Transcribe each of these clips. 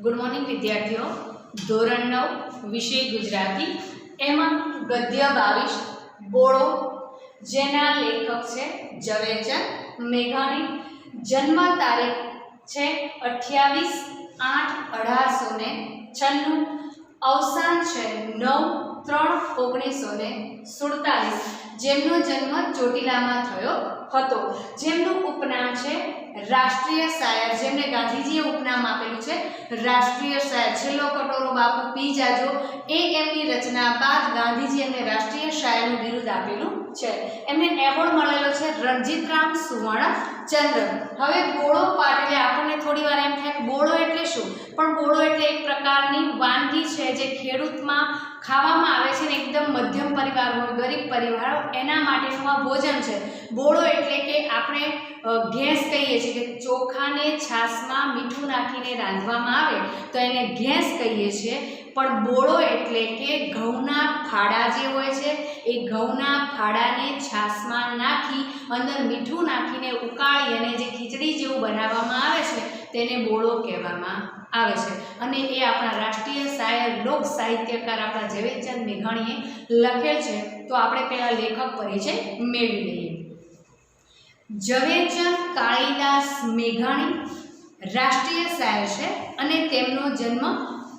Good morning વિદ્યાર્થીઓ. ધોરણ 9 વિષય ગુજરાતી, એમાં ગદ્ય 22 બોળો, જેના લેખક છે ઝવેરચંદ મેઘાણી. જન્મ તારીખ છે 28/8/1896. અવસાન છે 9/3/1947. જેમનો જન્મ ચોટીલામાં થયો હતો. જેમનું ઉપનામ છે રાષ્ટ્રીય શાયર, જેમને ગાંધીજીએ ઉપનામ આપેલું છે રાષ્ટ્રીય શાયર. છેલ્લો કટોરો બાપુ પી જાજો, એ એમની રચના બાદ ગાંધીજી એમને રાષ્ટ્રીય શાયરનું બિરુદ આપેલું છે. એમને એવોર્ડ મળેલો છે રણજીતરામ સુવર્ણ ચંદ્ર. હવે બોળો પાઠ એટલે આપણને થોડી વાર એમ થાય કે બોળો એટલે શું, પણ બોળો એટલે એક પ્રકારની વાનગી છે જે ખેડૂતમાં ખાવામાં આવે છે ને એકદમ મધ્યમ પરિવાર હોય, ગરીબ પરિવારો, એના માટેનું આ ભોજન છે. બોળો એટલે કે આપણે ઘેંસ કહીએ છીએ કે ચોખાને છાશમાં મીઠું નાખીને રાંધવામાં આવે તો એને ઘેંસ કહીએ છીએ. પણ બોળો એટલે કે ઘઉંના ફાડા જે હોય છે એ ઘઉંના ફાડાને છાશમાં નાખી અંદર મીઠું નાખીને ઉકાળી અને જે ખીચડી જેવું બનાવવામાં આવે છે તેને બોળો કહેવામાં આવે છે. અને એ આપણા રાષ્ટ્રીય શાયર, લોક સાહિત્યકાર આપણા ઝવેરચંદ મેઘાણીએ લખેલ છે. તો આપણે પહેલાં લેખક પરિચય મેળવી લઈએ. ઝવેરચંદ કાળીદાસ મેઘાણી રાષ્ટ્રીય શાયર છે અને તેમનો જન્મ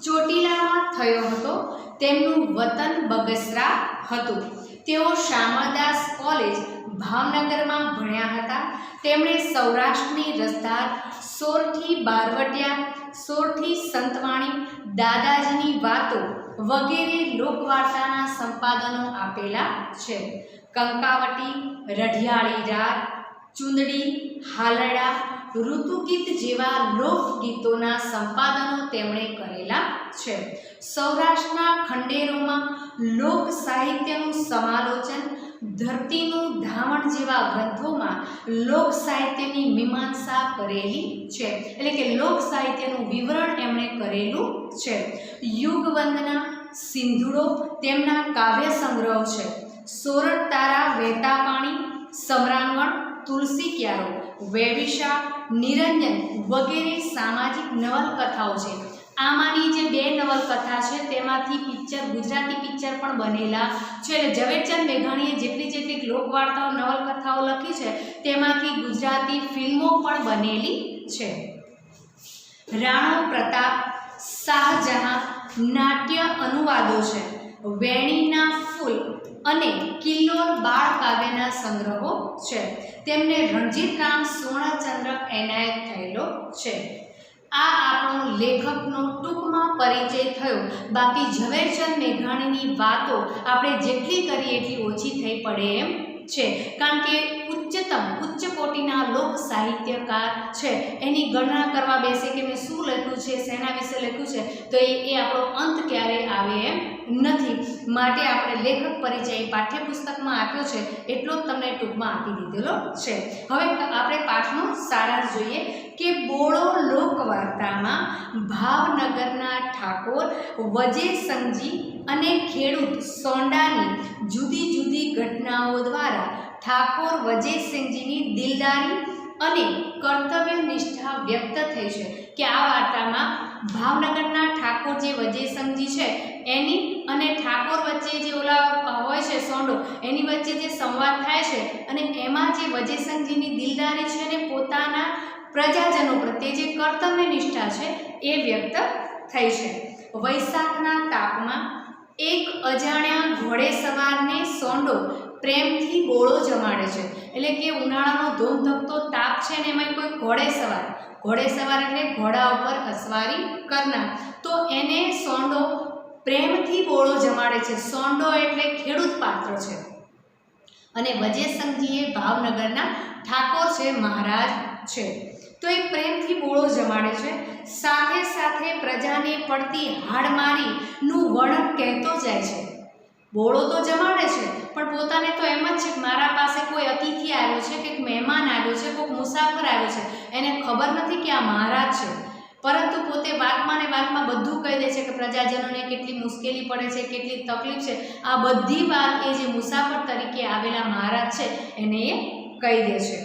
ચોટીલામાં થયો હતો. તેમનું વતન બગસરા હતું. તેઓ શામળદાસ કોલેજ ભાવનગરમાં ભણ્યા હતા. તેમણે સૌરાષ્ટ્રની રસધાર, સોરઠી બારવટિયા, સોરઠી સંતવાણી, દાદાજીની વાતો વગેરે લોકવાર્તાના સંપાદનો આપેલા છે. કંકાવટી, રઢિયાળી રાત, ચુંદડી, હાલરડા, ઋતુગીત જેવા લોકગીતોના સંપાદનો તેમણે કરેલા છે. સૌરાષ્ટ્રના ખંડેરોમાં લોક સાહિત્યનું સમાલોચન, ધરતીનું ધાવણ જેવા ગ્રંથોમાં લોક સાહિત્યની મીમાંસા કરેલી છે. એટલે કે લોક સાહિત્યનું વિવરણ એમણે કરેલું છે. યુગવંદના, સિંધુડો તેમના કાવ્ય સંગ્રહ છે. સોરઠ તારા, વહેતા પાણી, સમરાંગણ, તુલસી ક્યારો, વેવિશા, નિરંજન વગેરે સામાજિક નવલકથાઓ છે. આમાંની જે 2 નવલકથા છે તેમાંથી પિક્ચર, ગુજરાતી પિક્ચર પણ બનેલા છે. એટલે ઝવેરચંદ મેઘાણીએ જેટલી લોકવાર્તાઓ, નવલકથાઓ લખી છે તેમાંથી ગુજરાતી ફિલ્મો પણ બનેલી છે. રાણો પ્રતાપ, શાહજહાં નાટ્ય અનુવાદો છે. વેણીના ફૂલ અને કિલ્લોલ બાળ કાવ્યના સંગ્રહો છે. તેમને રણજીતરામ સુવર્ણચંદ્રક એનાયત થયેલો છે. આ આપણો લેખકનો ટૂંકમાં પરિચય થયો. બાકી ઝવેરચંદ મેઘાણીની વાતો આપણે જેટલી કરીએ એટલી ઓછી થઈ પડે એમ છે, કારણ કે ઉચ્ચ કોટીના લોક સાહિત્યકાર છે. એની ગણના કરવા બેસે કે મેં શું લખ્યું છે, શેના વિશે લખ્યું છે, તો એ આપણો અંત ક્યારે આવે એમ નથી. માટે આપણે લેખક પરિચય પાઠ્યપુસ્તકમાં આપ્યો છે એટલો જ તમને ટૂંકમાં આપી દીધેલો છે. હવે આપણે પાઠનો સારાંશ જોઈએ કે બોળો લોકવાર્તામાં ભાવનગરના ઠાકોર વજેસંગજી અને ખેડૂત સોંડાની જુદી જુદી ઘટનાઓ દ્વારા ઠાકોર વજેસિંહજીની દિલદારી અને કર્તવ્ય નિષ્ઠા વ્યક્ત થઈ છે. કે આ વાર્તામાં ભાવનગરના ઠાકોર જે વજેસંગજી છે એની અને ઠાકોર વચ્ચે જે ઓલા હોય છે સોંડો, એની વચ્ચે જે સંવાદ થાય છે અને એમાં જે વજેસંગજીની દિલદારી છે અને પોતાના પ્રજાજનો પ્રત્યે જે કર્તવ્ય નિષ્ઠા છે એ વ્યક્ત થઈ છે. વૈશાખના તાપમાં એક અજાણ્યા ઘોડેસવારને સોંડો પ્રેમથી બોળો જમાડે છે. એટલે કે ઉનાળાનો ધોમધકતો તાપ છે ને એમાં કોઈ ઘોડેસવાર એટલે ઘોડા ઉપર અસવારી કરનાર, તો એને સોંડો પ્રેમથી બોળો જમાડે છે. સોંડો એટલે ખેડૂત પાત્ર છે અને વજેસંગજી એ ભાવનગરના ઠાકોર છે, મહારાજ છે. તો એ પ્રેમથી બોળો જમાડે છે. સાથે સાથે પ્રજાને પડતી હાડમારીનું વર્ણન કહેતો જાય છે. બોળો તો જમાડે છે પણ પોતાને તો એમ જ છે કે મારા પાસે કોઈ અતિથિ આવ્યો છે, કે મહેમાન આવ્યો છે, કોઈ મુસાફર આવ્યો છે. એને ખબર નથી કે આ મહારાજ છે, પરંતુ પોતે વાતમાં ને વાતમાં બધું કહી દે છે કે પ્રજાજનોને કેટલી મુશ્કેલી પડે છે, કેટલી તકલીફ છે. આ બધી વાત એ જે મુસાફર તરીકે આવેલા મહારાજ છે એને એ કહી દે છે.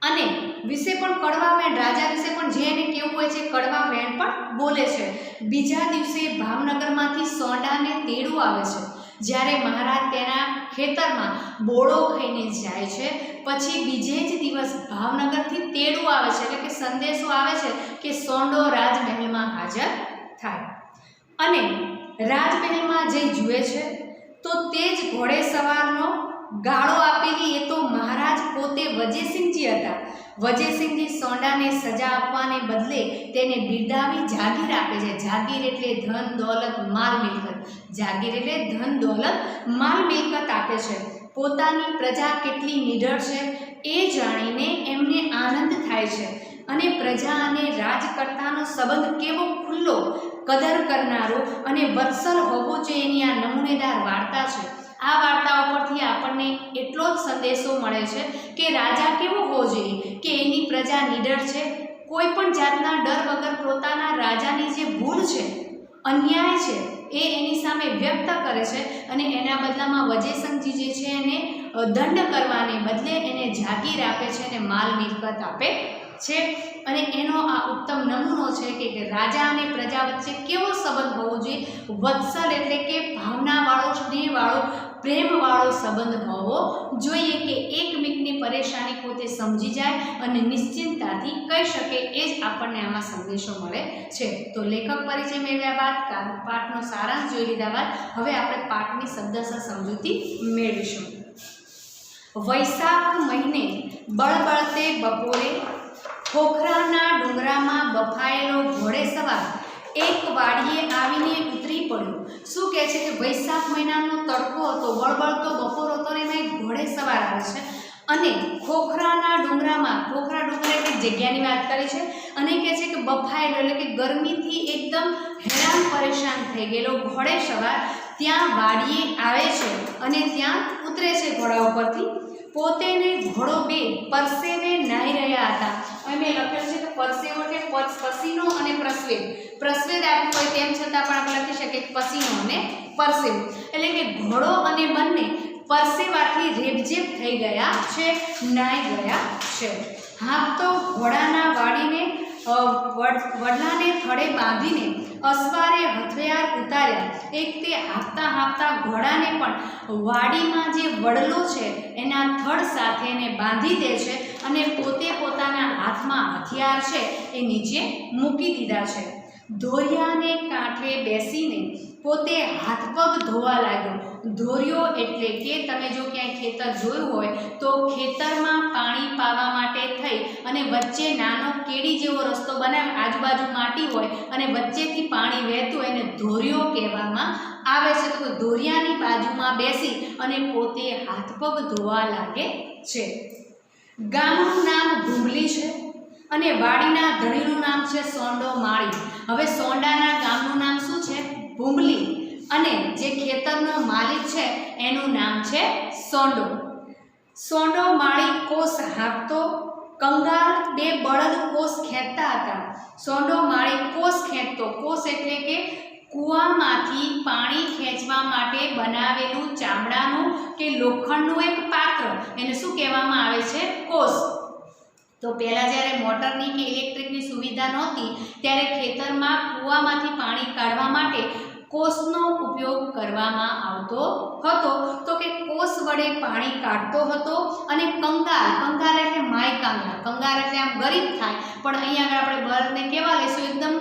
અને વિશે પણ કડવા વેણ, રાજા વિશે પણ જે એને કેવું હોય છે કડવા વેણ પણ બોલે છે। બીજા દિવસે ભાવનગરમાંથી સોંડાને તેડું આવે છે। જ્યારે મહારાજ તેના ખેતરમાં બોળો ખાઈને જાય છે, પછી બીજે જ દિવસ ભાવનગરથી તેડું આવે છે, એટલે કે સંદેશો આવે છે કે સોંડો રાજમહેલમાં હાજર થાય। અને રાજમહેલમાં જઈ જુએ છે તો તે જ ઘોડેસવારનો ગાળો આપેલી એ તો મહારાજ પોતે વજયસિંહજી હતા। વજયસિંહજી સોંડાને સજા આપવાને બદલે તેને બિરદાવી જાગીર આપે છે। જાગીર એટલે ધન દોલત માલ મિલકત, જાગીર એટલે ધન દોલત માલ મિલકત આપે છે। પોતાની પ્રજા કેટલી નિડર છે એ જાણીને એમને આનંદ થાય છે અને પ્રજા અને રાજકર્તાનો સંબંધ કેવો ખુલ્લો, કદર કરનારો અને વત્સલ હોવો જોઈએ એની આ નમૂનેદાર વાર્તા છે। આ વાર્તાઓ પરથી આપણને એટલો જ સંદેશો મળે છે કે રાજા કેવો હોવો જોઈએ કે એની પ્રજા નિડર છે, કોઈ પણ જાતના ડર વગર પોતાના રાજાની જે ભૂલ છે, અન્યાય છે એ એની સામે વ્યક્ત કરે છે અને એના બદલામાં વજયસિંહજી જે છે એને દંડ કરવાને બદલે એને જાગીર આપે છે અને માલ મિલકત આપે છે। અને એનો આ ઉત્તમ નમૂનો છે કે રાજા અને પ્રજા વચ્ચે કેવો સંબંધ હોવો જોઈએ। વત્સલ એટલે કે ભાવનાવાળો, સ્નેહવાળો, પ્રેમવાળો સંબંધ હોવો જોઈએ કે એકમેકની પરેશાની પોતે સમજી જાય અને નિશ્ચિંતતાથી કહી શકે, એ જ આપણને આમાં સંદેશો મળે છે। તો લેખક પરિચય મેળવ્યા બાદ, પાઠનો સારાંશ જોઈ લીધા બાદ હવે આપણે પાઠની શબ્દશઃ સમજૂતી મેળવીશું। વૈશાખ મહિને બળબળતે બપોરે ખોખરાના ડુંગરામાં બફાયેલો ઘોડેસવાર એક વાડીએ આવીને ઉતરી પડ્યો। શું કહે છે કે વૈશાખ મહિનાનો તડકો હતો, બળબળતો બપોર હતો ને એમાં એક ઘોડેસવાર આવે છે અને ખોખરાના ડુંગરામાં, ખોખરા ડુંગર એટલે જગ્યાની વાત કરી છે, અને કહે છે કે બફાયેલો એટલે કે ગરમીથી એકદમ હેરાન પરેશાન થઈ ગયેલો ઘોડેસવાર ત્યાં વાડીએ આવે છે અને ત્યાં ઉતરે છે ઘોડા ઉપરથી। પોતે ને ઘોડો બે પરસેવે નાહી રહ્યા હતા। અહીં મેં લખેલું છે કે પરસેવો એટલે પસીનો અને પ્રસ્વેદ, પ્રસ્વેદ આપ્યું હોય તેમ છતાં પણ આપણે લખી શકીએ પસીનો અને પરસેવો, એટલે કે ઘોડો અને બંને પરસેવાથી રેબઝેબ થઈ ગયા છે, નાહી ગયા છે। હાંફતો ઘોડાના વાડીને વડલાને થડે બાંધીને અસવારે હથિયાર ઉતાર્યા। એક તે હાંફતા હાંફતા ઘોડાને પણ વાડીમાં જે વડલો છે એના થડ સાથે એને બાંધી દે છે અને પોતે પોતાના હાથમાં હથિયાર છે એ નીચે મૂકી દીધા છે। ધોરિયાને કાંઠે બેસીને પોતે હાથ પગ ધોવા લાગ્યો। ધોરિયો એટલે કે તમે જો ક્યાંય ખેતર જોયું હોય તો ખેતરમાં પાણી પાવા માટે થઈ અને વચ્ચે નાનો કેડી જેવો રસ્તો બનાવે, આજુબાજુ માટી હોય અને વચ્ચેથી પાણી વહેતું હોય એને ધોરિયો કહેવામાં આવે છે। તો ધોરિયાની બાજુમાં બેસી અને પોતે હાથ પગ ધોવા લાગે છે। ગામનું નામ ભૂંભલી છે અને વાડીના ધણીનું નામ છે સોંડો માળી। હવે સોંડાના ગામનું નામ શું છે? ભૂંભલી, અને જે ખેતરનો માલિક છે એનું નામ છે સોંડો। સોંડો માળી કોસ હાંકતો, કંગાલ બે બળદ કોસ ખેંચતા હતા। સોંડો માળી કોસ ખેંચતો, કોસ એટલે કે કૂવામાંથી પાણી ખેંચવા માટે બનાવેલું ચામડાનું કે લોખંડનું એક પાત્ર, એને શું કહેવામાં આવે છે? કોસ। તો પહેલાં જ્યારે મોટરની કે ઇલેક્ટ્રિકની સુવિધા નહોતી ત્યારે ખેતરમાં કૂવામાંથી પાણી કાઢવા માટે કોસનો ઉપયોગ કરવામાં આવતો હતો। તો કે કોસ વડે પાણી કાઢતો હતો। અને કંગાલ, કંગાલ એટલે માય કાંગરા, કંગાલ એટલે આમ ગરીબ થાય, પણ અહીંયા આગળ આપણે બળદને કેવા લઈશું? એકદમ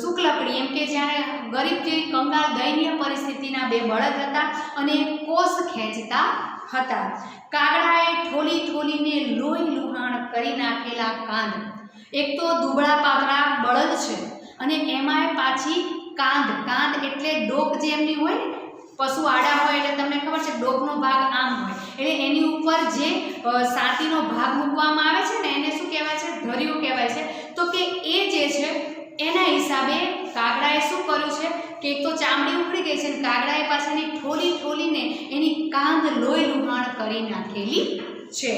શુક્લકડી, એમ કે જ્યારે ગરીબ જેવી કંગાલ દયનીય પરિસ્થિતિના બે બળદ હતા અને કોસ ખેંચતા હતા। કાગડાએ ઠોલી ઠોલીને લોહી લુહાણ કરી નાખેલા કાંધ, એક તો દુબળા પાતળા બળદ છે અને એમાંય પાછી કાંધ, કાંધ એટલે ડોક જે એમની હોય ને, પશુ આડા હોય એટલે તમને ખબર છે ડોકનો ભાગ આમ હોય, એટલે એની ઉપર જે સાતીનો ભાગ મૂકવામાં આવે છે ને એને શું કહેવાય છે? ધરિયો કહેવાય છે। તો કે એ જે છે એના હિસાબે કાગડાએ શું કર્યું છે કે એક તો ચામડી ઉખડી ગઈ છે અને કાગડાએ પાછળની ઠોલી ઠોલીને એની કાંધ લોહી લુહાણ કરી નાખેલી છે।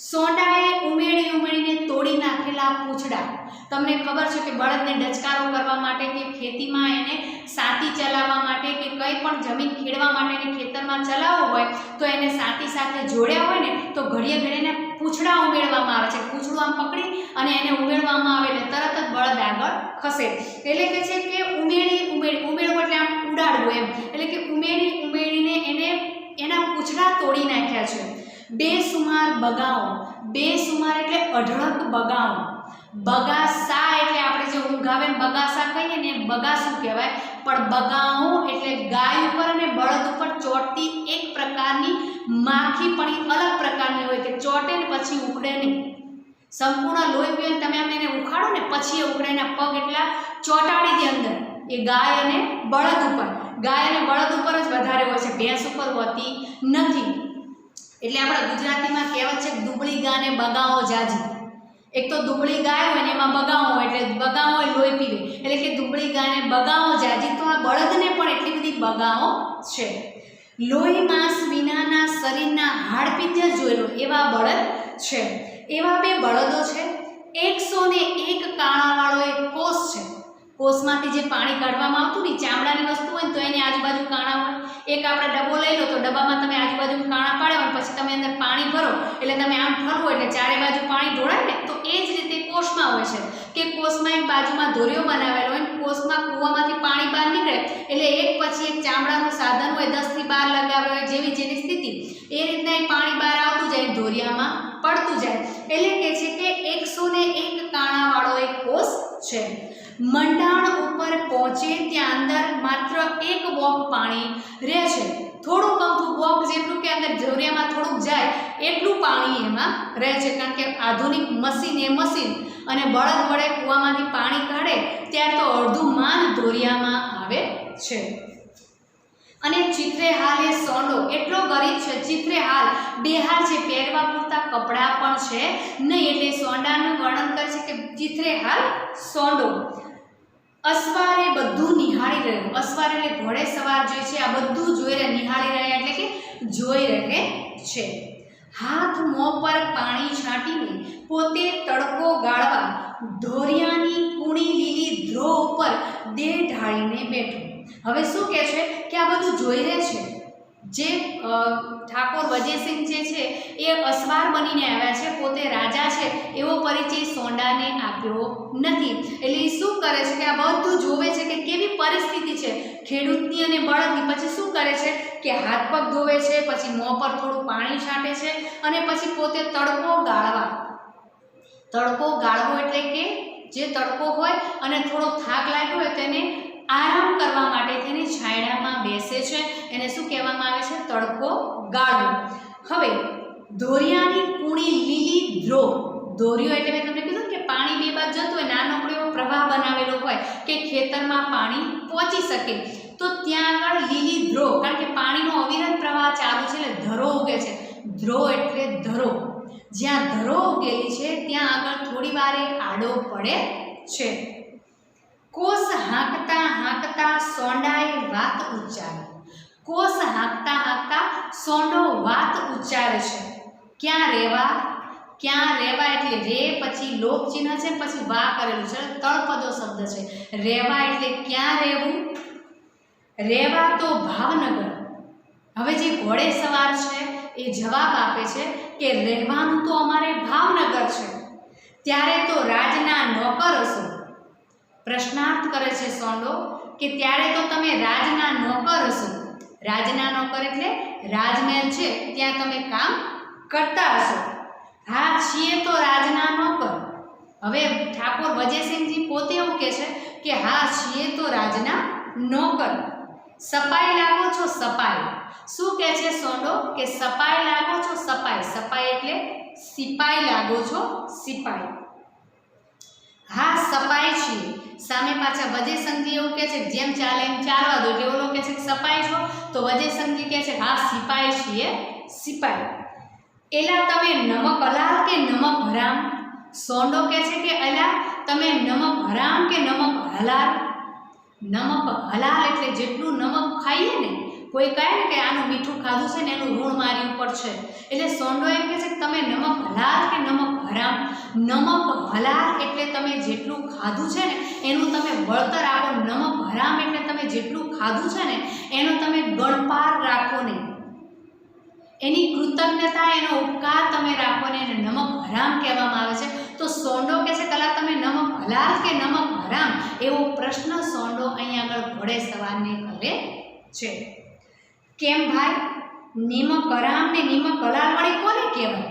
સોંડાએ ઉમેડીને તોડી નાખેલા પૂંછડા, તમને ખબર છે કે બળદને ડચકારો કરવા માટે કે ખેતીમાં એને સાતી ચલાવવા માટે કે કંઈ પણ જમીન ખેડવા માટે એને ખેતરમાં ચલાવવું હોય તો એને સાતી સાથે જોડ્યા હોય ને તો ઘડીએ ઘડીને પૂંછડા ઉમેરવામાં આવે છે। પૂંછડું આમ પકડી અને એને ઉમેરવામાં આવે એટલે તરત જ બળદ આગળ ખસી થશે. એટલે કે છે કે ઉમેળવું એટલે આમ ઉડાડવું એમ, એટલે કે ઉમેળીને એને એના પૂંછડા તોડી નાખ્યા છે. બેસુમાર બગાઓ, બેસુમાર એટલે અઢળક બગાઓ. બગાસા એટલે આપણે જે ઊંઘ આવે ને બગાસા કહીએ ને બગાસું કહેવાય, પણ બગાઓ એટલે ગાય ઉપર અને બળદ ઉપર ચોટતી એક પ્રકારની માખી પણ અલગ પ્રકારની હોય કે ચોટે ને પછી ઉખડે નહીં. સંપૂર્ણ લોહી પીને તમે આમ એને ઉખાડો ને પછી એ ઉખડે, એના પગ એટલા ચોટાડી દે અંદર. એ ગાય અને બળદ ઉપર, ગાય અને બળદ ઉપર જ વધારે હોય છે, ભેંસ ઉપર હોતી નથી. એટલે આપણા ગુજરાતીમાં કહેવત છે કે દુબળી ગાને બગાઓ જાજી. એક તો દુબળી ગાય હોય ને એમાં બગાઓ હોય એટલે બગાઓ લોહી પીવે, એટલે કે દુબળી ગાયને બગાઓ જાજી. તો આ બળદને પણ એટલી બધી બગાઓ છે. લોહી માંસ વિનાના શરીરના હાડપિંજર જોઈ લો એવા બળદ છે. એવા બે બળદો છે. 101 કાણાવાળો એક કોષ છે. કોષમાંથી જે પાણી કાઢવામાં આવતું ને ચામડાની વસ્તુ હોય ને તો એની આજુબાજુ કાણા હોય. એક આપણે ડબ્બો લઈ લો તો ડબ્બામાં તમે આજુબાજુ કાણા પાડ્યા હોય, પછી તમે અંદર પાણી ભરો એટલે તમે આમ ફરવો એટલે ચારે બાજુ પાણી ઢોળાય ને, તો એ જ રીતે કોષમાં હોય છે કે કોષમાં એક બાજુમાં દોરીઓ બનાવેલો હોય, કોષમાં કૂવામાંથી પાણી બહાર નીકળે એટલે એક પછી એક ચામડાનું સાધન હોય 10 થી 12 લગાવ્યા હોય, જેવી જેની સ્થિતિ એ રીતના એ પાણી બહાર આવતું જાય, દોરિયામાં પડતું જાય. એટલે કે છે કે 101 કાણાવાળો એક કોષ છે. મંડાણ ઉપર પહોંચે ત્યાં અંદર માત્ર 1 વોક પાણી રહે છે. થોડુંક અમથું વોક જેટલું કે અંદર દોરિયામાં થોડુંક જાય એટલું પાણી એમાં રહે છે, કારણ કે આધુનિક મશીન અને બળદ વડે કૂવામાંથી પાણી કાઢે ત્યારે તો અડધું માન દોરિયામાં આવે છે. અને ચિત્રેહાલ એ સોંડો એટલો ગરીબ છે. ચિત્રેહાલ બેહાલ છે, પહેરવા પૂરતા કપડાં પણ છે નહીં, એટલે સોંડાનું વર્ણન કરે છે કે ચિત્રેહાલ સોંડો. અસવારે બધું નિહાળી રહ્યો. અસવાર એટલે ઘોડે સવાર જોઈ છે, આ બધું જોઈ રહે, નિહાળી રહ્યા એટલે કે જોઈ રહે છે. હાથ મોં પર પાણી છાંટીને પોતે તડકો ગાળવા ધોરિયાની કૂણી લીલી ધ્રો ઉપર દેહ ઢાળીને બેઠો. હવે શું કહે છે કે આ બધું જોઈ રહે છે. જે ઠાકોર વજયસિંહ જે છે એ અસવાર બનીને આવ્યા છે, પોતે રાજા છે એવો પરિચય સોંડાને આપ્યો નથી. એટલે એ શું કરે છે કે આ બધું જોવે છે કે કેવી પરિસ્થિતિ છે ખેડૂતની અને બળદની. પછી શું કરે છે કે હાથ પગ ધોવે છે, પછી મોં પર થોડું પાણી છાંટે છે અને પછી પોતે તડકો ગાળવો એટલે કે જે તડકો હોય અને થોડો થાક લાગ્યો હોય તેને આરામ કરવા માટે તેની છાંયડામાં બેસે છે. એને શું કહેવામાં આવે છે? તડકો ગાળવો. હવે ધોરિયાની કૂણી લીલી ધ્રો. ધોરિયો એટલે મેં તમને કીધું કે પાણી બે બાજુ જતું હોય, નાનકડો એવો પ્રવાહ બનાવેલો હોય કે ખેતરમાં પાણી પહોંચી શકે, તો ત્યાં આગળ લીલી ધ્રો, કારણ કે પાણીનો અવિરત પ્રવાહ ચાલુ છે એટલે ધરો ઉગે છે. ધ્રો એટલે ધરો. જ્યાં ધરો ઉગેલી છે ત્યાં આગળ થોડી વારે આડો પડે છે. કોષ હાંકતા હાંકતા સોંડાએ વાત ઉચ્ચારી. કોષ હાંકતા હાંકતા સોંડો વાત ઉચ્ચારે છે. ક્યાં રહેવા એટલે રે પછી લોપ ચિહ્ન છે, પછી વા કરેલું છે, તળપદો શબ્દ છે. રહેવા એટલે ક્યાં રહેવું? રહેવા તો ભાવનગર. હવે જે ઘોડે સવાર છે એ જવાબ આપે છે કે રહેવાનું તો અમારે ભાવનગર છે. ત્યારે તો રાજના નોકર હશો. પ્રશ્નાર્થ કરે છે સોંડો કે ત્યારે તો તમે રાજના નોકર હશો. રાજના નોકર એટલે રાજમહેલ છે ત્યાં તમે કામ કરતા હશો. હા, છીએ તો રાજના નોકર. હવે ઠાકોર વજયસિંહજી પોતે એવું કહે છે કે હા, છીએ તો રાજના નોકર. સપાઈ લાગો છો સપાઈ. શું કહે છે સોંડો કે સપાઈ લાગો છો સપાઈ. સપાઈ એટલે સિપાઈ લાગો છો સિપાઈ. હા, સપાઈ છીએ. સામે પાછા વજયસંઘજી એવું કહે છે જેમ ચાલે એમ ચાલવા દો, એટલે ઓલો કહે છે કે સપાઈ છો, તો વજયસંઘજી કહે છે હા, સિપાઈ છીએ સિપાઈ. એલા તમે નમક હલાલ કે નમક હરામ. સોંડો કહે છે કે એલા તમે નમક હરામ કે નમક હલાલ. નમક હલાલ એટલે જેટલું નમક ખાઈએ ને, કોઈ કહે ને કે આનું મીઠું ખાધું છે ને એનું ઋણ મારી ઉપર છે, એટલે સોંડો એમ કહે છે કે તમે નમક હલાલ કે નમક હરામ. નમક હલાલ એટલે તમે જેટલું ખાધું છે ને એનું તમે વળતર આપો. નમક હરામ એટલે તમે જેટલું ખાધું છે ને એનો તમે ગણપાર રાખો ને, એની કૃતજ્ઞતા, એનો ઉપકાર તમે રાખો ને, એને નમક હરામ કહેવામાં આવે છે. તો સોંડો કહે છે કલા તમે નમક હલાલ કે નમક હરામ એવો પ્રશ્ન સોંડો અહીં આગળ ઘોડેસવારને કરે છે. કેમ ભાઈ, નિમક હરામ ને નિમક હલાલ વળી કોને કહેવાય?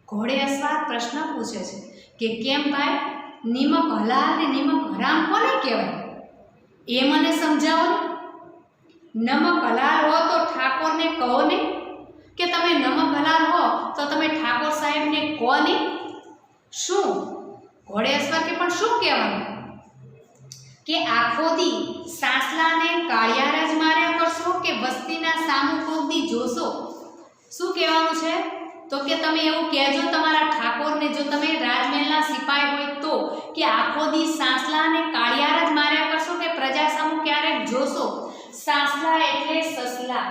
ઘોડેસવાર પ્રશ્ન પૂછે છે કે કેમ ભાઈ, નિમક હલાલ ને નિમક હરામ કોને કહેવાય? એ મને સમજાવો ને. નમક હલાલ હો તો ઠાકોરને કહો ને, કે તમે નમક હલાલ હો તો તમે ઠાકોર સાહેબને કહો ને. શું ઘોડેસવાર કે પણ શું કહેવાનું? કે આખો દી સાસલાને કાળિયાર જ માર્યા કરશો કે વસ્તીના સામું કોક દી જોશો? શું કહેવાનું છે? તો કે તમે એવું કહેજો તમારા ઠાકોરને, જો તમે રાજમહેલના સિપાઈ હોય તો, કે આખો દી સાસલાને કાળિયાર જ માર્યા કરશો કે પ્રજા સામું ક્યારેક જોશો? સાસલા એટલે સસલા,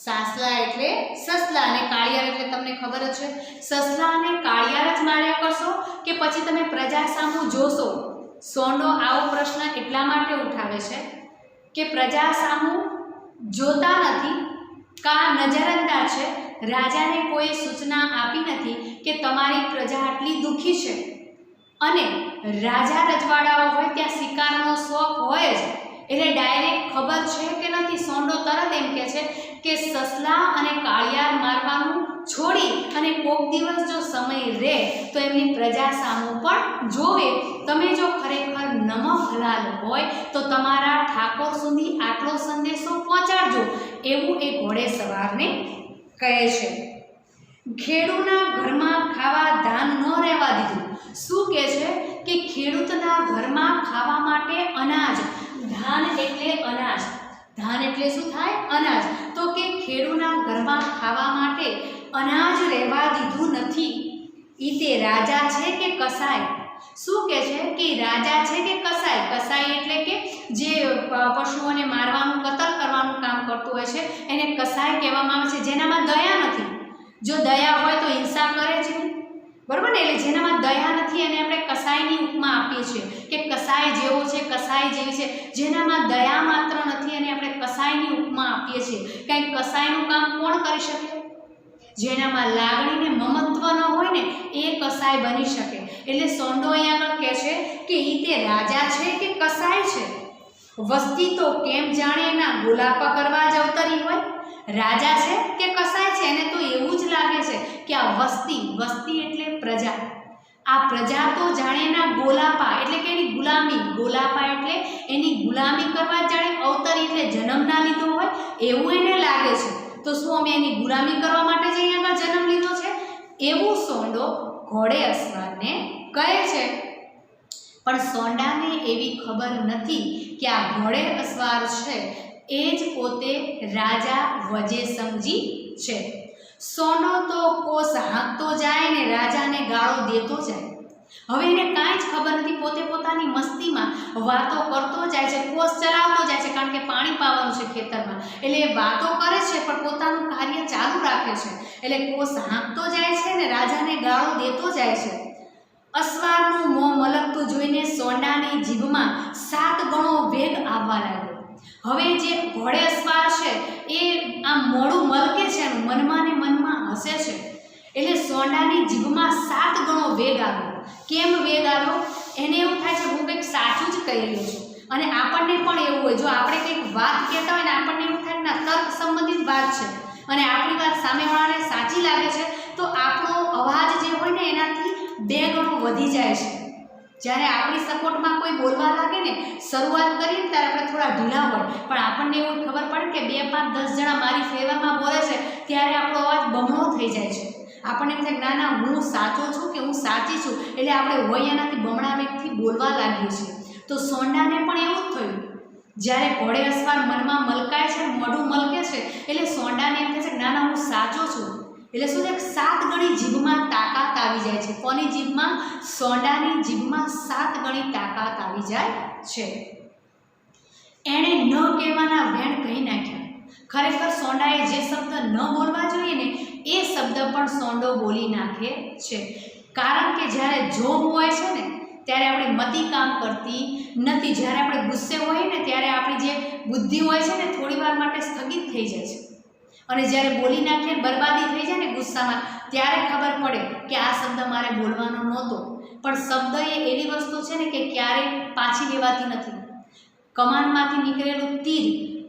સાસલા એટલે સસલા અને કાળિયાર એટલે તમને ખબર જ છે. સસલા અને કાળિયાર જ માર્યા કરશો કે પછી તમે પ્રજા સામું જોશો? સોંડો આવો પ્રશ્ન એટલા માટે ઉઠાવે છે કે પ્રજા સામું જોતા નથી, કા નજરઅંદાજ છે. રાજાને કોઈ સૂચના આપી નથી કે તમારી પ્રજા આટલી દુઃખી છે, અને રાજા રજવાડાઓ હોય ત્યાં શિકારનો શોખ હોય જ, એટલે ડાયરેક્ટ ખબર છે કે નથી. સોંડો તરત એમ કહે છે કે સસલા અને કાળિયાર મારવાનું છોડી અને કોક દિવસ જો સમય રહે તો એમની પ્રજા સામું પણ જોવે. તમે જો ખરેખર નમક હલાલ હોય તો તમારા ઠાકોર સુધી આટલો સંદેશો પહોંચાડજો, એવું એ ઘોડેસવારને કહે છે. ખેડૂના ઘરમાં ખાવા ધાન ન રહેવા દીધું. શું કહે છે? કે ખેડૂતના ઘરમાં ખાવા માટે અનાજ, ધાન એટલે અનાજ, ધાન એટલે શું થાય? અનાજ. તો કે ખેડૂના ઘરમાં ખાવા માટે અનાજ રહેવા દીધું નથી. ઈ તે રાજા છે કે કસાય? શું કહે છે? કે રાજા છે કે કસાય? કસાય એટલે કે જે પશુઓને મારવાનું, કતલ કરવાનું કામ કરતું હોય છે એને કસાય કહેવામાં આવે છે. જેનામાં દયા નથી. જો દયા હોય તો હિંસા કરે જ નહીં, બરાબર ને? એટલે જેનામાં દયા નથી એને આપણે કસાયની ઉપમા આપીએ છીએ કે કસાય જેવો છે, કસાય જેવી છે. જેનામાં દયા માત્ર નથી એને આપણે કસાયની ઉપમા આપીએ છીએ. કારણ કે કસાયનું કામ કોણ કરી શકે? જેનામાં લાગણી ને મમત્વ ન હોય ને એ કસાય બની શકે. એટલે સોંડો અહીંયા આગળ કહે છે કે ઈ તે રાજા છે કે કસાય છે? વસ્તી તો કેમ જાણે એના ગોલાપા કરવા જ અવતરી હોય? રાજા છે કે કસાય છે? એને તો એવું જ લાગે છે કે આ વસ્તી, વસ્તી એટલે પ્રજા, આ પ્રજા તો જાણે એના ગોલાપા એટલે કે એની ગુલામી, ગોલાપા એટલે એની ગુલામી કરવા જાણે અવતરી એટલે જન્મ ના લીધો હોય એવું એને લાગે છે. તો શું અમે એની ગુલામી કરવા માટે જ અહીંયા જન્મ લીધો છે? એવું સોંડો ઘોડેસવારને કહે છે. પણ સોંડાને એવી ખબર નથી કે આ ઘોડેસવાર છે એ જ પોતે રાજા વજેસંગજી છે. સોંડો તો કોસ હાંકતો જાય ને રાજાને ગાળો દેતો જાય. હવે એને કાંઈ જ ખબર નથી, પોતે પોતાની મસ્તીમાં વાતો કરતો જાય છે, કોસ ચલાવતો જાય છે, કારણ કે પાણી પાવાનું છે ખેતરમાં, એટલે એ વાતો કરે છે પણ પોતાનું કાર્ય ચાલુ રાખે છે. એટલે કોસ હાંકતો જાય છે ને રાજાને ગાળો દેતો જાય છે. અસવારનું મોં મલકતું જોઈને સોંડાની જીભમાં 7 ગણો વેગ આવવા લાગ્યો. હવે જે ઘોડેસવાર છે એ આ મોડું મલકે છે, એનું મનમાં ને મનમાં હસે છે. એટલે સોંડાની જીભમાં 7 ગણો વેગ આવ્યો. કેમ વેગ આવ્યો? એને એવું થાય છે હું કંઈક સાચું જ કહી રહ્યો છું. અને આપણને પણ એવું હોય, જો આપણે કંઈક વાત કહેતા હોય ને આપણને એવું થાય કે ના તર્ક સંબંધિત વાત છે અને આપણી વાત સામેવાળાને સાચી લાગે છે, તો આપણો અવાજ જે હોય ને એનાથી 2 ગણો વધી જાય છે. જ્યારે આપણી સપોર્ટમાં કોઈ બોલવા લાગે ને, શરૂઆત કરીએ ને ત્યારે આપણે થોડા ઢીલા હોય, પણ આપણને એવું ખબર પડે કે 2, 5, 10 જણા મારી ફેવરમાં બોલે છે ત્યારે આપણો અવાજ બમણો થઈ જાય છે. આપણને એમ થાય ના ના હું સાચો છું કે હું સાચી છું, એટલે આપણે હોય એનાથી બમણા વેગથી બોલવા લાગીએ છીએ. તો સોંડાને પણ એવું જ થયું. જ્યારે ઘોડેસવાર મનમાં મલકાય છે, મોઢું મલકે છે, એટલે સોંડાને એમ થાય છે ના ના હું સાચો છું. એટલે શું છે? 7 ગણી જીભમાં તાકાત આવી જાય છે. કોની જીભમાં? સોંડાની જીભમાં 7 ગણી તાકાત આવી જાય છે. એણે ન કહેવાના વેણ કહી નાખ્યા. ખરેખર સોંડાએ જે શબ્દ ન બોલવા જોઈએ ને એ શબ્દ પણ સોંડો બોલી નાખે છે. કારણ કે જ્યારે જોગ હોય છે ને ત્યારે આપણે મતિ કામ કરતી નથી. જ્યારે આપણે ગુસ્સે હોઈએ ને ત્યારે આપણી જે બુદ્ધિ હોય છે ને થોડી વાર માટે સ્થગિત થઈ જાય છે, અને જ્યારે બોલી નાખીએ બરબાદી થઈ જાય ને ગુસ્સામાં, ત્યારે ખબર પડે કે આ શબ્દ મારે બોલવાનો નહોતો. પણ શબ્દ એ એવી વસ્તુ છે ને કે ક્યારેય પાછી લેવાતી નથી. કમાનમાંથી નીકળેલું તીર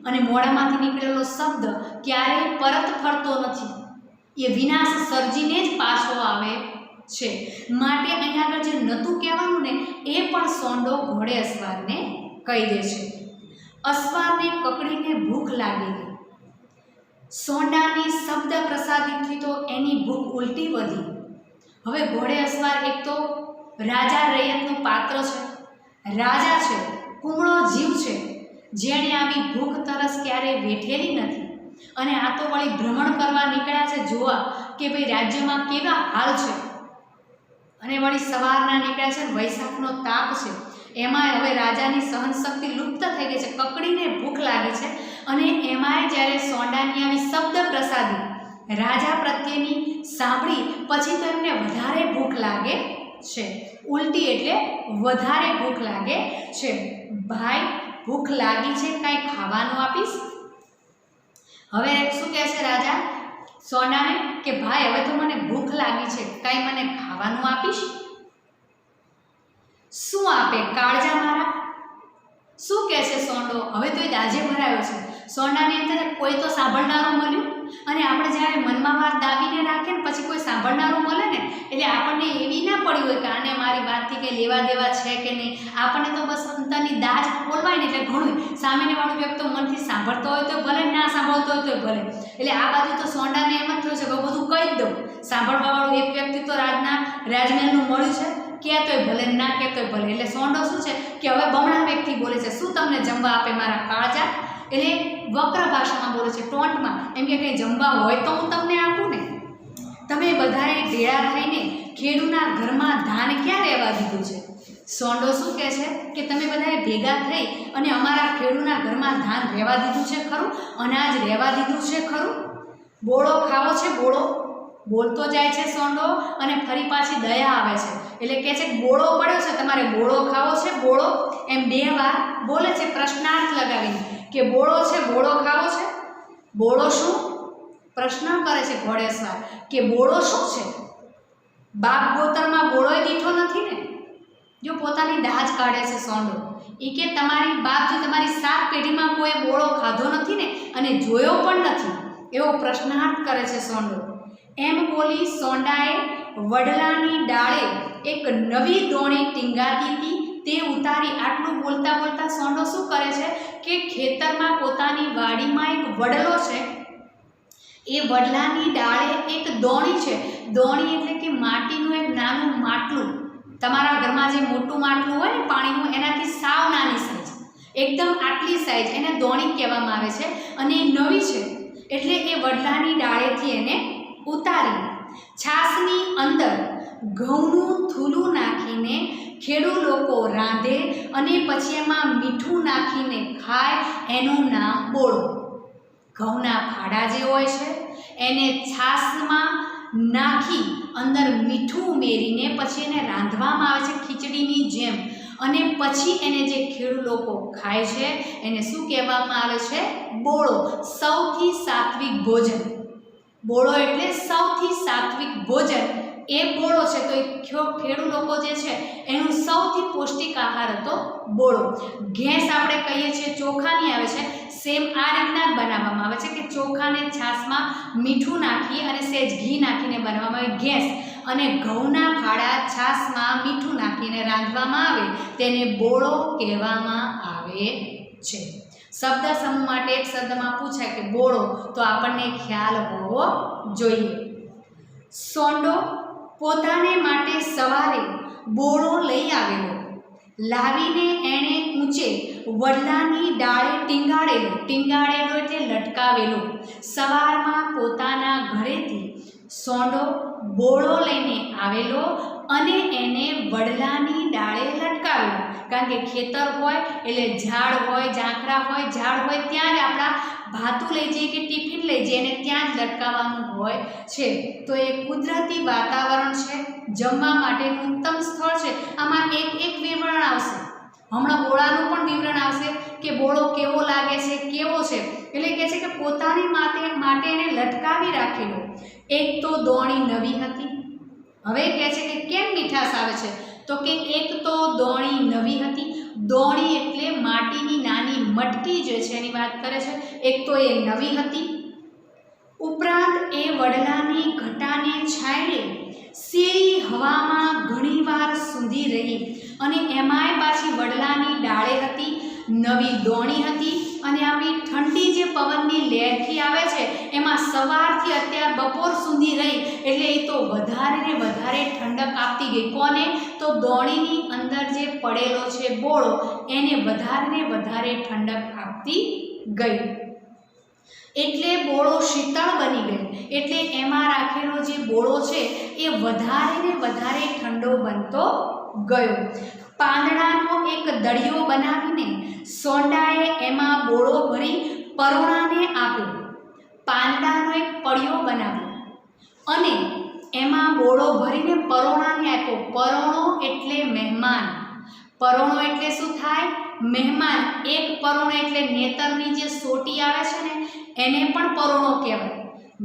અને મોઢામાંથી નીકળેલો શબ્દ ક્યારેય પરત ફરતો નથી, એ વિનાશ સર્જીને જ પાછો આવે છે. માટે અહીં આગળ જે નહોતું કહેવાનું ને એ પણ સોંડો ઘોડે અસવારને કહી દે છે. અસવારને કકડીને ભૂખ લાગેલી. સોંડાની શબ્દ પ્રસાદિતથી તો એની ભૂખ ઉલટી વધી. હવે ઘોડે અસવાર એક તો રાજા રૈયતનું પાત્ર છે, રાજા છે, કુમળો જીવ છે, જેણે આવી ભૂખ તરસ ક્યારેય વેઠેલી નથી. અને આ તો વળી ભ્રમણ કરવા નીકળ્યા છે જોવા કે ભાઈ રાજ્યમાં કેવા હાલ છે. અને વળી સવારના નીકળ્યા છે, વૈશાખનો તાપ છે, એમાં હવે રાજાની સહનશક્તિ લુપ્ત થઈ ગઈ છે, કકડીને ભૂખ લાગી છે. અને એમાંય જ્યારે સોંડાની આવી શબ્દ પ્રસાદી રાજા પ્રત્યેની સાંભળી પછી તો એમને વધારે ભૂખ લાગે છે. ઉલટી એટલે વધારે ભૂખ લાગે છે. ભાઈ ભૂખ લાગી છે, કાંઈ ખાવાનું આપીશ? હવે શું કહે છે રાજા સોંડાને કે ભાઈ હવે તો મને ભૂખ લાગી છે, કાંઈ મને ખાવાનું આપીશ? શું આપે કાળજા મારા? શું કહે છે સોંડો? હવે તો એ દાજે ભરાયો છે. સોંડાની અંદર કોઈ તો સાંભળનારું મળ્યું. અને આપણે જ્યારે મનમાં વાત દાબીને રાખીએ ને પછી કોઈ સાંભળનારું મળે ને એટલે આપણને એવી ના પડી હોય કે આને મારી વાતથી કંઈ લેવા દેવા છે કે નહીં. આપણને તો બસ અંતરની દાજ ખોલવાય ને એટલે ઘણું. સામેવાળો વ્યક્તિ મનથી સાંભળતો હોય તો ભલે, ના સાંભળતો હોય તો ભલે. એટલે આ બાજુ તો સોંડાને એમ જ થયું છે કે બધું કહી જ દઉં. સાંભળવાવાળું એક વ્યક્તિ તો રાજમહેલનું મળ્યું છે, કહેતોય ભલે, ના કહેતોય ભલે. એટલે સોંડો શું છે કે હવે બમણા વ્યક્તિ બોલે છે, શું તમને જમવા આપે મારા કાળજા? એટલે વક્ર ભાષામાં બોલે છે, ટોન્ટમાં. એમ કે કંઈ જમવા હોય તો હું તમને આપું ને. તમે બધાએ ભેળા થઈને ખેડૂના ઘરમાં ધાન ક્યાં રહેવા દીધું છે? સોંડો શું કહે છે કે તમે બધાએ ભેગા થઈ અને અમારા ખેડૂના ઘરમાં ધાન રહેવા દીધું છે ખરું? અનાજ રહેવા દીધું છે ખરું? બોળો ખાવો છે? બોળો બોલતો જાય છે સોંડો અને ફરી પાછી દયા આવે છે. એટલે કહે છે કે બોળો પડ્યો છે, તમારે બોળો ખાવો છે? બોળો એમ 2 વાર બોલે છે પ્રશ્નાર્થ લગાવીને કે બોળો છે, બોળો ખાવો છે? બોળો શું? પ્રશ્ન કરે છે ઘોડેસવાર કે બોળો શું છે? બાપ ગોતરમાં બોળોય દીઠો નથી ને. જો પોતાની દાજ કાઢે છે સોંડો. એ કે તમારી બાપ જો તમારી 7 પેઢીમાં કોઈ બોળો ખાધો નથી ને અને જોયો પણ નથી, એવો પ્રશ્નાર્થ કરે છે સોંડો. એમ બોલી સોંડાએ વડલાની ડાળે એક નવી દોણી ટીંગાતી હતી તે ઉતારી. આટલું બોલતા બોલતા સોંડો શું કરે છે કે ખેતરમાં પોતાની વાડીમાં એક વડલો છે, એ વડલાની ડાળે એક દોણી છે. દોણી એટલે કે માટીનું એક નાનું માટલું. તમારા ઘરમાં જે મોટું માટલું હોય ને પાણીનું, એનાથી સાવ નાની સાઈઝ, એકદમ આટલી સાઈઝ, એને દોણી કહેવામાં આવે છે. અને એ નવી છે એટલે એ વડલાની ડાળેથી એને ઉતારી. છાશની અંદર ઘઉંનું થૂલું નાખીને ખેડૂત લોકો રાંધે અને પછી એમાં મીઠું નાખીને ખાય, એનું નામ બોળો. ઘઉંના ફાડા જે હોય છે એને છાશમાં નાખી અંદર મીઠું ઉમેરીને પછી એને રાંધવામાં આવે છે ખીચડીની જેમ. અને પછી એને જે ખેડૂત લોકો ખાય છે એને શું કહેવામાં આવે છે? બોળો. સૌથી સાત્વિક ભોજન. બોળો એટલે સૌથી સાત્વિક ભોજન, એ બોળો છે. તો એ ખેડૂત લોકો જે છે એનું સૌથી પૌષ્ટિક આહાર હતો બોળો. ઘેંસ આપણે કહીએ છીએ ચોખાની આવે છે, સેમ આ રીતના જ બનાવવામાં આવે છે કે ચોખાને છાશમાં મીઠું નાખી અને સહેજ ઘી નાખીને બનાવવામાં આવે ઘેંસ. અને ઘઉંના ફાડા છાશમાં મીઠું નાખીને રાંધવામાં આવે તેને બોળો કહેવામાં આવે છે. શબ્દ સમૂહ માટે એક શબ્દમાં પૂછાય કે બોળો, તો આપણને ખ્યાલ હોવો જોઈએ. સોંડો પોતાને માટે સવારે બોળો લઈ આવેલો, લાવીને એણે ઊંચે વડલાની ડાળે ટીંગાડેલો એટલે લટકાવેલો. સવારમાં પોતાના ઘરેથી સોંડો બોળો લઈને આવેલો અને એને વડલાની ડાળે લટકાવેલો. કારણ કે ખેતર હોય એટલે ઝાડ હોય, ઝાંખરા હોય, ઝાડ હોય ત્યાં જ આપણા ભાતું લઈ જઈએ કે ટિફિન લઈ જઈએ અને ત્યાં જ લટકાવવાનું હોય છે. તો એ કુદરતી વાતાવરણ છે, જમવા માટેનું ઉત્તમ સ્થળ છે. આમાં એક વિવરણ આવશે, હમણાં બોળાનું પણ વિવરણ આવશે કે બોળો કેવો લાગે છે, કેવો છે. એટલે કહે છે કે પોતાની માટે એને લટકાવી રાખેલો. એક તો દોણી નવી હતી. હવે કહે છે કે કેમ મીઠાશ આવે છે? તો કે એક તો દોણી નવી હતી. દોણી એટલે માટીની નાની મટકી જે છે એની વાત કરે છે. એક તો એ નવી હતી, ઉપરાંત એ વડલાની ઘટાને છાંયડે સીળી હવામાં ઘણીવાર સૂંધી રહી અને એમાંય પાછી વડલાની ડાળે હતી, નવી દોણી હતી અને આવી ઠંડી જે પવનની લહેરથી આવે છે એમાં સવારથી અત્યાર બપોર સુધી રહી એટલે એ તો વધારે ને વધારે ઠંડક આપતી ગઈ. કોને? તો દોણીની અંદર જે પડેલો છે બોળો એને વધારે ને વધારે ઠંડક આપતી ગઈ. એટલે બોળો શીતળ બની ગયો, એટલે એમાં રાખેલો જે બોળો છે એ વધારે ને વધારે ઠંડો બનતો ગયો. પાંદડાનો એક દળિયો બનાવીને સોંડાએ એમાં બોળો ભરી પરોણાને આપ્યો. પાંદડાનો એક પડિયો બનાવ્યો અને એમાં બોળો ભરીને પરોણાને આપ્યો. પરોણો એટલે મહેમાન. પરોણો એટલે શું થાય? મહેમાન. એક પરોણો એટલે નેતરની જે સોટી આવે છે ને એને પણ પરોણો કહેવાય.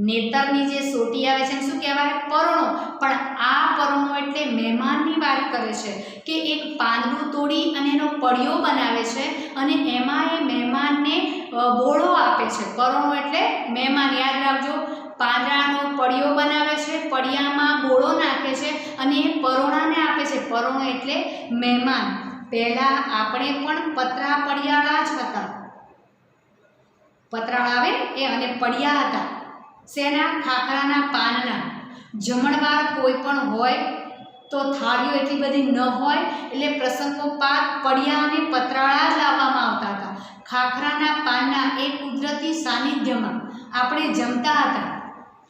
નેતરની જે સોટી આવે છે એને શું કહેવાય? પરોણો. પણ આ પરોણો એટલે મહેમાનની વાત કરે છે કે એક પાંદડું તોડી અને એનો પડિયો બનાવે છે અને એમાં એ મહેમાનને બોળો આપે છે. પરોણો એટલે મહેમાન. યાદ રાખજો, પાંદડાનો પડિયો બનાવે છે, પડિયામાં બોળો નાખે છે અને એ પરોણાને આપે છે. પરોણો એટલે મહેમાન. પહેલાં આપણે પણ પતરા પડિયાળા જ હતા. પતરાળા આવે એ અને પડિયા હતા. શેના? ખાખરાના પાનના. જમણવાર કોઈ પણ હોય તો થાળીઓ એટલી બધી ન હોય એટલે પ્રસંગોપાત પડિયા અને પતરાળા જ લાવવામાં આવતા હતા. ખાખરાના પાનના એ કુદરતી સાનિધ્યમાં આપણે જમતા હતા.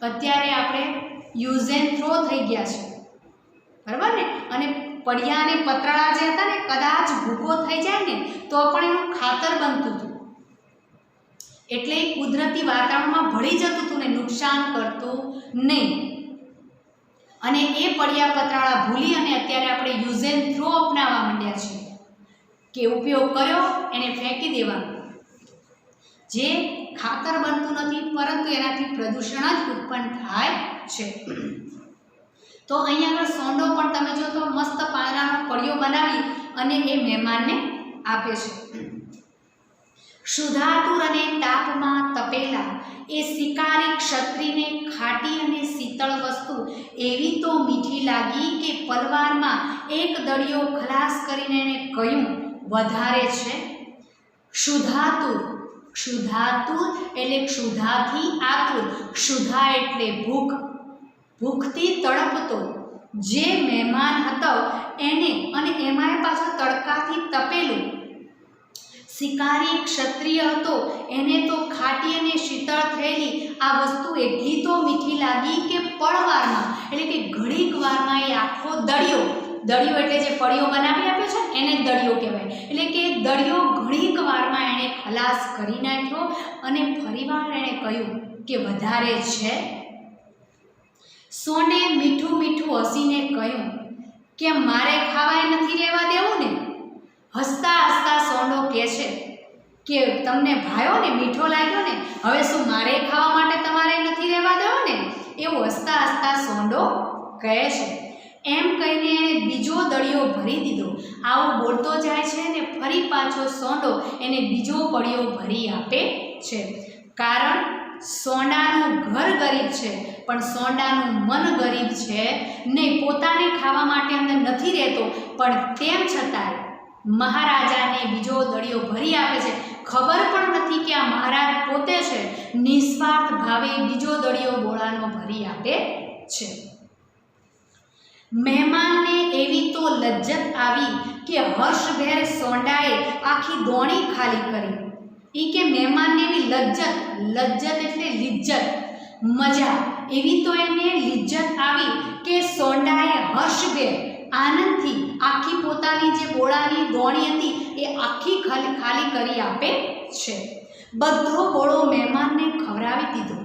અત્યારે આપણે યુઝ એન્ડ થ્રો થઈ ગયા છે, બરાબર ને? અને પડિયા અને પતરાળા જે હતા ને કદાચ ભૂકો થઈ જાય ને તો પણ એનું ખાતર બનતું હતું. એટલે કુદરતી વાતાવરણમાં ભળી જતું હતું ને નુકસાન કરતું નહીં. અને એ પડિયા પતરાળા ભૂલી અને અત્યારે આપણે યુઝ એન્ડ થ્રો અપનાવવા માંડ્યા છીએ કે ઉપયોગ કર્યો એને ફેંકી દેવાનું. જે ખાતર બનતું નથી પરંતુ એનાથી પ્રદૂષણ જ ઉત્પન્ન થાય છે. તો અહીંયા આગળ સોંડો પણ તમે જો તો મસ્ત પાંદડાનો પડિયો બનાવી અને એ મહેમાનને આપે છે. શુદ્ધાતુર અને તાપમાં તપેલા એ શિકારી ક્ષત્રિયને ખાટી અને શીતળ વસ્તુ એવી તો મીઠી લાગી કે પલવારમાં એક દળિયો ખલાસ કરીને એને કહ્યું, વધારે છે. શુદ્ધાતુર. ક્ષુધાતુર એટલે ક્ષુધાથી આતુર. ક્ષુધા એટલે ભૂખ. ભૂખથી તડપતો જે મહેમાન હતો એને, અને એમાંય પાછો તડકાથી તપેલું. શિકારી ક્ષત્રિય હતો એને તો ખાટી અને શીતળ થયેલી આ વસ્તુ એટલી તો મીઠી લાગી કે પળવારમાં એટલે કે ઘડીક વારમાં એ આખો દળિયો, દળિયો એટલે જે પડિયો બનાવી આપ્યો છે એને દળિયો કહેવાય. એટલે કે દળિયો ઘડીક વારમાં એણે ખલાસ કરી નાખ્યો અને ફરીવાર એણે કહ્યું કે વધારે છે. સોંડે મીઠું મીઠું હસીને કહ્યું કે મારે ખાવાય નથી રહેવા દેવું ને. હસતા હસતા સોંડો કહે છે કે તમને ભાયો ને, મીઠો લાગ્યો ને, હવે શું મારે ખાવા માટે તમારે નથી રહેવા દેવો ને? એવું હસતા હસતા સોંડો કહે છે. એમ કહીને એણે બીજો દળિયો ભરી દીધો. આવું બોલતો જાય છે ને ફરી પાછો સોંડો એને બીજો પડિયો ભરી આપે છે. કારણ સોંડાનું ઘર ગરીબ છે પણ સોંડાનું મન ગરીબ છે નહીં. પોતાને ખાવા માટે અંદર નથી રહેતો પણ તેમ છતાંય મહારાજાને બીજો દળિયો ભરી આપે છે. ખબર પણ નથી કે આ મહારાજ પોતે છે નિસ્વાર્થ ભાવે બીજો દળિયો બોળાનો ભરી આપે છે. મહેમાનને એવી તો લજ્જત આવી કે હર્ષભેર સોંડાએ આખી દોણી ખાલી કરી. એ કે મહેમાનને એવી લજ્જત, લજ્જત એટલે લિજ્જત, મજા, એવી તો એને લિજ્જત આવી કે સોંડાએ હર્ષભેર આનંદથી આખી પોતાની જે બોળાની દોણી હતી એ આખી ખાલી કરી આપે છે. બધો બોળો મહેમાનને ખવડાવી દીધો.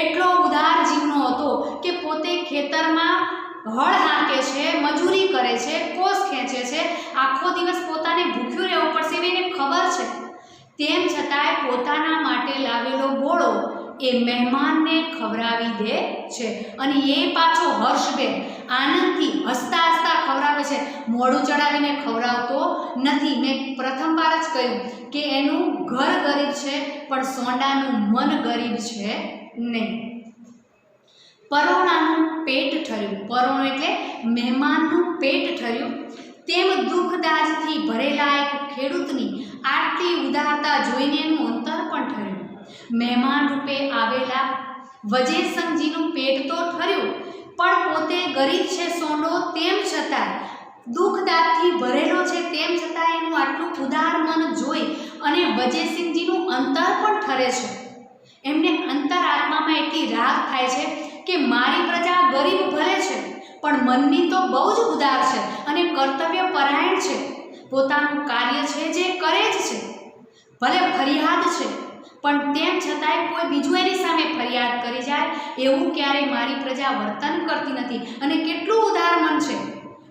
એટલો ઉદાર જીવનો હતો કે પોતે ખેતરમાં હળ હાંકે છે, મજૂરી કરે છે, કોસ ખેંચે છે, આખો દિવસ પોતાને ભૂખ્યું રહેવું પડશે એવી એને ખબર છે. તેમ છતાંય પોતાના માટે લાવેલો બોળો એ મહેમાનને ખવડાવી દે છે અને એ પાછો હર્ષભેર આનંદથી હસતા હસતા ખવડાવે છે, મોઢું ચડાવીને ખવડાવતો નથી. મેં પ્રથમવાર જ કહ્યું કે એનું ઘર ગરીબ છે પણ સોંડાનું મન ગરીબ છે નહીં. પરોણાનું પેટ ઠર્યું, પરોણું એટલે મહેમાનનું પેટ ઠર્યું, તેમ દુઃખદાજથી ભરેલા એક ખેડૂતની આટલી ઉદારતા જોઈને એનું અંતર પણ ઠર્યું. મહેમાન રૂપે આવેલા વજેસંગજીનું પેટ તો ઠર્યું પણ પોતે ગરીબ છે સોંડો, તેમ છતાં દુઃખદાજથી ભરેલો છે, તેમ છતાં એનું આટલું ઉદાર મન જોઈ અને વજેસિંહજીનું અંતર પણ ઠરે છે. એમને અંતરાત્મામાં એટલી રાગ થાય છે કે મારી પ્રજા ગરીબ ભલે છે પણ મનની તો બહુ જ ઉદાર છે અને કર્તવ્ય પરાયણ છે. પોતાનું કાર્ય છે જે કરે જ છે, ભલે ફરિયાદ છે પણ તેમ છતાંય કોઈ બીજું એની સામે ફરિયાદ કરી જાય એવું ક્યારેય મારી પ્રજા વર્તન કરતી નથી. અને કેટલું ઉદાર મન છે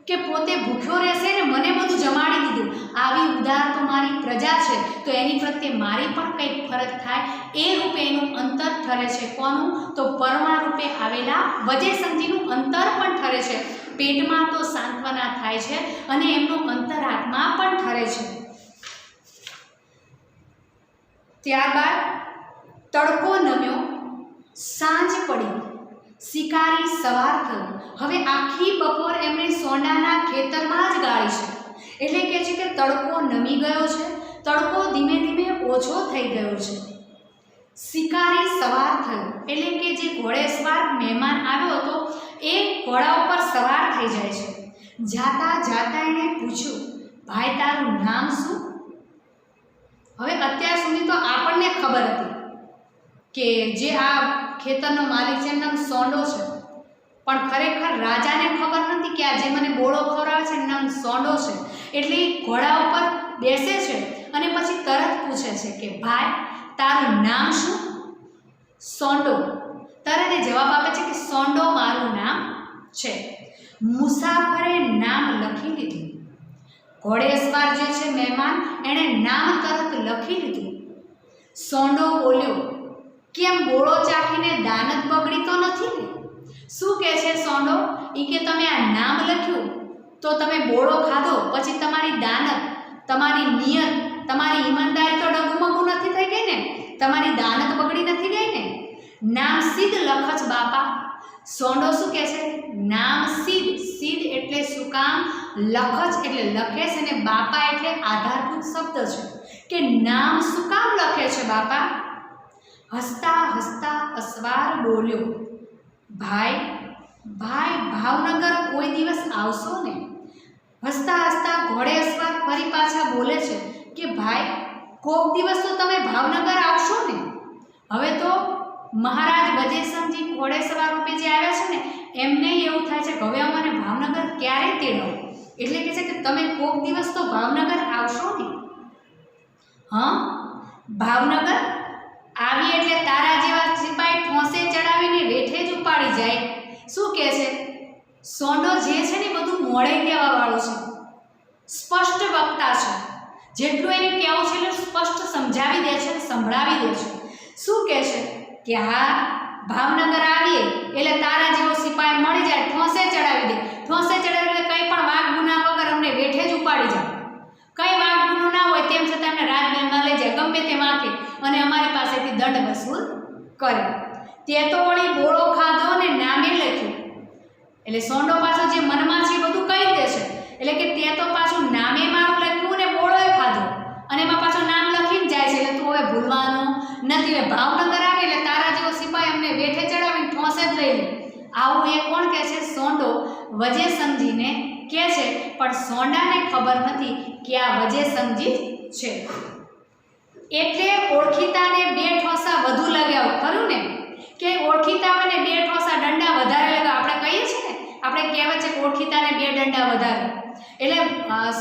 કે પોતે ભૂખ્યો રહેશે ને મને બધું જમાડી દીધું. આવી ઉદાર તો મારી પ્રજા છે, તો એની પ્રત્યે મારી પણ કંઈક ફરજ થાય એ રૂપે એનું અંતર ઠરે છે. કોનું? તો પરમા રૂપે આવેલા વજેસંગજીનું અંતર પણ ઠરે છે. પેટમાં તો સાંત્વના થાય છે અને એમનો અંતરાત્મા પણ ઠરે છે. ત્યારબાદ તડકો નમ્યો, સાંજ પડી, શિકારી સવાર થયો. હવે આખી બપોર એમણે સોંડાના ખેતરમાં જ ગાળી છે. એટલે કહે છે કે તડકો નમી ગયો છે, તડકો ધીમે ધીમે ઓછો થઈ ગયો છે. શિકારી સવાર થયો એટલે કે જે ઘોડેસવાર મહેમાન આવ્યો હતો એ ઘોડા ઉપર સવાર થઈ જાય છે. જાતા જાતા એણે પૂછ્યું, ભાઈ તારું નામ શું? હવે અત્યાર સુધી તો આપણને ખબર હતી કે જે આ ખેતરનો માલિક છે એનું નામ સોંડો છે, પણ ખરેખર રાજાને ખબર નથી કે આ જે મને બોળો ખવડાવે છે એનું નામ સોંડો છે. એટલે ઘોડા ઉપર બેસે છે અને પછી તરત પૂછે છે કે ભાઈ તારું નામ શું? સોંડો. તરત એ જવાબ આપે છે કે સોંડો મારું નામ છે. મુસાફરે નામ લખી લીધું. ઘોડેસવાર જે છે મહેમાન એણે નામ તરત લખી લીધું. સોંડો બોલ્યો, કેમ બોળો ચાખીને દાનત બગડી તો નથી ને? શું કહે છે સોંડો? એ કે તમે આ નામ લખ્યું તો તમે બોળો ખાધો પછી તમારી દાનત, તમારી નિયત, તમારી ઈમાનદારી તો ડગુમગુ નથી થઈ ગઈ ને? તમારી દાનત બગડી નથી ગઈ ને? નામ સિદ્ધ લખજ બાપા. સોંડો શું કહે છે? નામ સિદ્ધ. સિદ્ધ એટલે શું કામ? લખજ એટલે લખે છે અને બાપા એટલે આધારભૂત શબ્દ છે કે નામ શું કામ લખે છે બાપા? હસતા હસતા અસવાર બોલ્યો, ભાઈ ભાવનગર કોઈ દિવસ આવશો ને? હસતા હસતા ઘોડેસવાર ફરી પાછા બોલે છે કે ભાઈ કોક દિવસ તો તમે ભાવનગર આવશો ને? હવે તો મહારાજ વજેસંગજી ઘોડેસવાર રૂપે જે આવ્યા છે ને એમને એવું થાય છે કે હવે અમને ભાવનગર ક્યારે તેડો? એટલે કે છે કે તમે કોક દિવસ તો ભાવનગર આવશો ને? હા, ભાવનગર આવી એટલે તારા જેવા સિપાઈ ઠોસે ચડાવીને વેઠે જ ઉપાડી જાય. શું કહે છે? સોંડો જે છે ને બધું મોડે કહેવા વાળો છે, સ્પષ્ટ વક્તા છે. જેટલું એને કહેવું છે એટલું સ્પષ્ટ સમજાવી દે છે, સંભળાવી દે છે. શું કહે છે કે હા, ભાવનગર આવીએ એટલે તારા જેવો સિપાઈ મળી જાય, ઠોસે ચડાવી દે. ઠોસે ચડાવી એટલે કંઈ પણ વાગ ગુના વગર અમને વેઠે જ ઉપાડી જાય. કંઈ વાગ ગુનો ના હોય તેમ છતાં અમને રાજમહેલમાં લઈ જાય, ગમે તે વાંકે અને અમારી પાસેથી દંડ વસૂલ કરે. તે તો વળી બોળો ખાધો ને નામે લખ્યું. એટલે સોંડો પાછો જે મનમાં છે એ બધું કહી દે છે. એટલે કે તે તો પાછું નામે મારું લખ્યું ને બોળોય ખાધો અને એમાં પાછું નામ લખીને જાય છે. એટલે તું હવે ભૂલવાનું નથી. એટલે ભાવનગર આવે એટલે તારા જેવો સિપાઈ અમને વેઠે ચડાવીને ઠોસે જ લઈ લે. આવું એ કોણ કહે છે? સોંડો વજેસંગજીને કહે છે. પણ સોંડાને ખબર નથી કે આ વજેસંગજી છે. એટલે ઓળખીતાને બે ઠોસા વધુ લગાવ. ખરું ને કે ઓળખીતાઓને બે ઠોસા દંડા વધારે લગાવ. આપણે કહીએ છીએ ને, આપણે કહેવત છે કે ઓળખીતાને બે દંડા વધારે. એટલે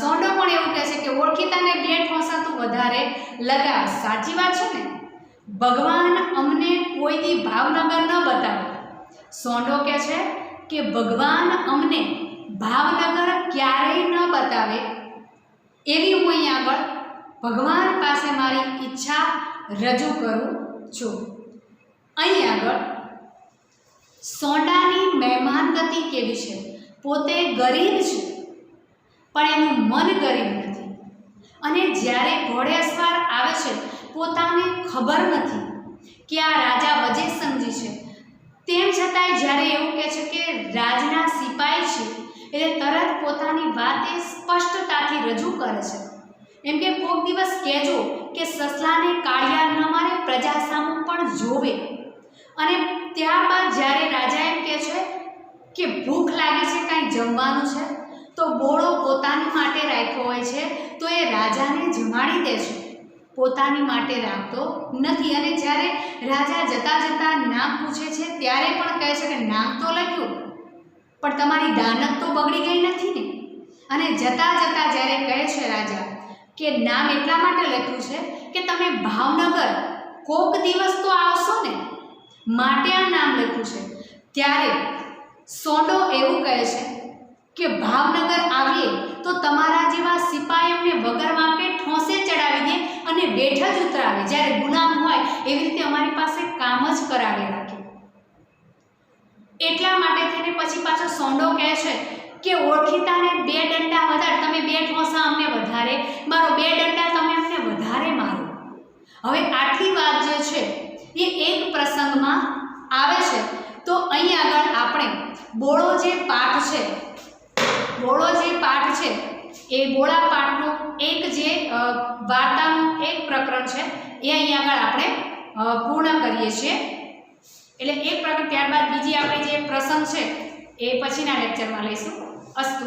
સોંડો પણ એવું કહે છે કે ઓળખીતાને બે ઠોસા તું વધારે લગાવ. સાચી વાત છે ને? ભગવાન અમને કોઈ દી ભાવનગર ન બતાવે. સોંડો કહે છે કે ભગવાન અમને ભાવનગર ક્યારેય ન બતાવે એવી હું અહીં આગળ ભગવાન પાસે મારી ઈચ્છા રજૂ કરું છું. અહીં આગળ સોંડાની મહેમાન ગતિ કેવી છે? પોતે ગરીબ છે પણ એનું મન ગરીબ નથી. અને જ્યારે ઘોડેસવાર આવે છે પોતાને ખબર નથી કે આ રાજા વજેદ સમજી છે, તેમ છતાંય જ્યારે એવું કહે છે કે રાજના સિપાઈ છે એટલે તરત પોતાની વાત એ સ્પષ્ટતાથી રજૂ કરે છે. એમ કે કોઈક દિવસ કહેજો કે સસલાને કાળિયા ન મારે પ્રજા સામું પણ જોવે. અને ત્યારબાદ જ્યારે રાજા એમ કહે છે કે ભૂખ લાગી છે, કાંઈ જમવાનું છે, તો બોળો પોતાની માટે રાખ્યો હોય છે તો એ રાજાને જમાડી દે છે, પોતાની માટે રાખતો નથી. અને જ્યારે રાજા જતાં જતાં નામ પૂછે છે ત્યારે પણ કહે છે કે નામ તો લખ્યું પણ તમારી દાનત તો બગડી ગઈ નથી ને. અને જતાં જતાં જ્યારે કહે છે રાજા કે નામ એટલા માટે લખ્યું છે કે તમે ભાવનગર કોક દિવસ તો આવશો ને, માટે આ નામ લખ્યું છે. ત્યારે સોંડો એવું કહે છે કે ભાવનગર આવીએ તો તમારા જેવા સિપાહીઓને વગર વાંકે ઠોંસે ચડાવી દે અને બેઠ જ ઉતરાવે, જ્યારે ગુલામ હોય એવી રીતે અમારી પાસે કામ જ કરાવી રાખે. એટલા માટે થઈને પછી પાછો સોંડો કહે છે કે ઓળખીતાને 2 દંડા વધારે, તમે 2 ઠોંસા અમને વધારે મારો, 2 દંડા તમે અમને વધારે મારો. હવે આટલી વાત જે છે એ એક પ્રસંગમાં આવે છે. તો અહીં આગળ આપણે બોળો જે પાઠ છે એ બોળા પાઠનો એક જે વાર્તાનું એક પ્રકરણ છે એ અહીં આગળ આપણે પૂર્ણ કરીએ છીએ. એટલે એક પ્રકરણ, ત્યારબાદ બીજી આપણે જે પ્રસંગ છે એ પછીના લેક્ચરમાં લઈશું. અસ્તુ.